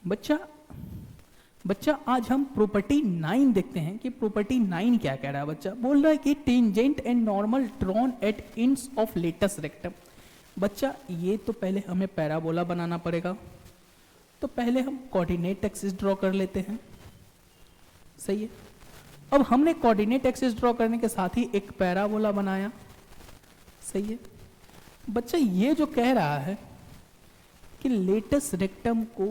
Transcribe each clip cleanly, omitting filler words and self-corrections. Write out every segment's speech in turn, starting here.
बच्चा बच्चा आज हम प्रॉपर्टी 9 देखते हैं कि प्रॉपर्टी 9 क्या कह रहा है। बच्चा बोल रहा है कि tangent and normal drawn at ends of latus rectum. बच्चा ये तो पहले हमें पैराबोला बनाना पड़ेगा, तो पहले हम कोऑर्डिनेट एक्सिस ड्रॉ कर लेते हैं। सही है। अब हमने कोऑर्डिनेट एक्सिस ड्रॉ करने के साथ ही एक पैराबोला बनाया। सही है। बच्चा ये जो कह रहा है कि लेटस रेक्टम को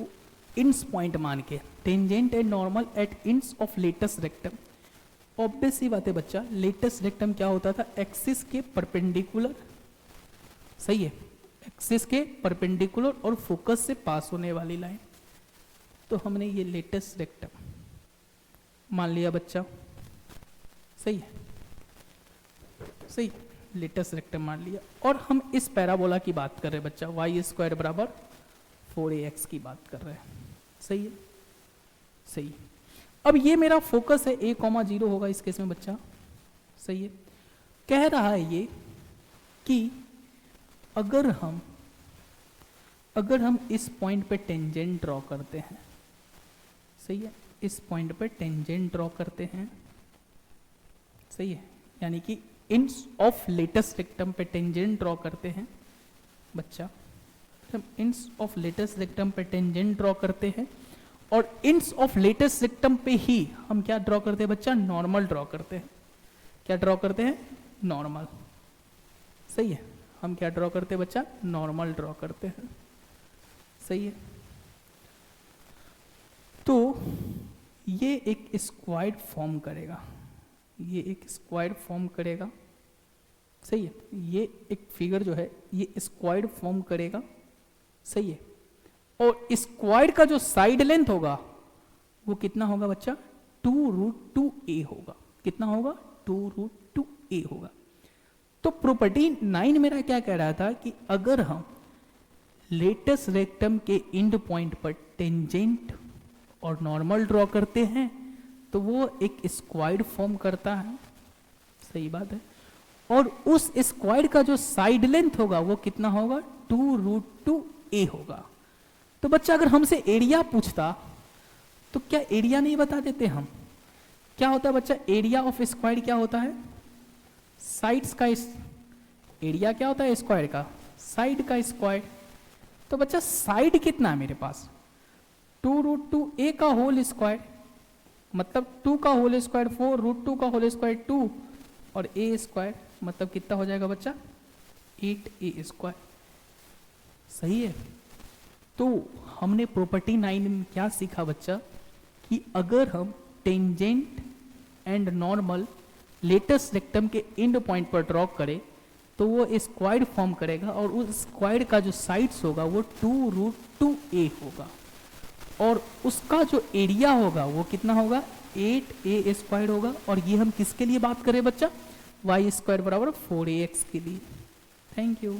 इंस पॉइंट मान के टेंजेंट एंड नॉर्मल एट इंस ऑफ लेटस रेक्टम। ऑब्वियस सी बात है बच्चा, लेटस रेक्टम क्या होता था, एक्सिस के परपेंडिकुलर। सही है, एक्सिस के परपेंडिकुलर और फोकस से पास होने वाली लाइन। तो हमने ये लेटस रेक्टम मान लिया बच्चा। सही है, सही, लेटस रेक्टम मान लिया। और हम इस पैराबोला की बात कर रहे हैं बच्चा, वाई स्क्वायर बराबर 4ax की बात कर रहे हैं। सही है, सही। अब ये मेरा फोकस है, a,0 होगा इस केस में बच्चा। सही है। कह रहा है ये कि अगर हम इस पॉइंट पे टेंजेंट ड्रॉ करते हैं। सही है, इस पॉइंट पे टेंजेंट ड्रॉ करते हैं। सही है, यानी कि इंस ऑफ लेटस रेक्टम पे टेंजेंट ड्रॉ करते हैं बच्चा। हम इंस ऑफ लेटस रेक्टम पे टेंजेंट ड्रॉ करते हैं और इंस ऑफ लेटस रेक्टम पे ही हम क्या ड्रॉ करते हैं बच्चा, नॉर्मल ड्रॉ करते हैं। क्या ड्रॉ करते हैं, नॉर्मल। सही है, हम क्या ड्रॉ करते हैं बच्चा, नॉर्मल ड्रॉ करते हैं। सही है। तो ये एक स्क्वायर फॉर्म करेगा, ये एक स्क्वायर फॉर्म करेगा। सही है, ये एक फिगर जो है ये स्क्वायर फॉर्म करेगा। सही है। और स्क्वायर का जो साइड लेंथ होगा वो कितना होगा बच्चा, 2√2a होगा। कितना होगा, 2√2a होगा। तो प्रॉपर्टी 9 मेरा क्या कह रहा था कि अगर हम लेटस रेक्टम के एंड पॉइंट पर टेंजेंट और नॉर्मल ड्रॉ करते हैं तो वो एक स्क्वायर फॉर्म करता है। सही बात है। और उस स्क्वायर का जो साइड लेंथ होगा वो कितना होगा, 2√2a होगा। तो बच्चा अगर हमसे एरिया पूछता तो क्या एरिया नहीं बता देते हम। क्या होता है बच्चा, एरिया ऑफ स्क्वायर क्या होता है, साइड्स का एरिया क्या होता है स्क्वायर का, साइड का स्क्वायर। तो बच्चा साइड कितना है मेरे पास, 2√2a का होल स्क्वायर, मतलब 2 का होल स्क्वायर 4, √2 का होल स्क्वायर 2 और a स्क्वायर मतलब कितना हो जाएगा बच्चा, 8a स्क्वायर। सही है। तो हमने प्रॉपर्टी 9 में क्या सीखा बच्चा कि अगर हम tangent and normal latus rectum के एंड पॉइंट पर ड्रॉ करें तो वो स्क्वायर फॉर्म करेगा और उस स्क्वायर का जो साइड्स होगा वो 2√2a होगा और उसका जो एरिया होगा वो कितना होगा, 8a स्क्वायर होगा। और ये हम किसके लिए बात करें बच्चा, वाई स्क्वायर बराबर 4ax के लिए। Thank you.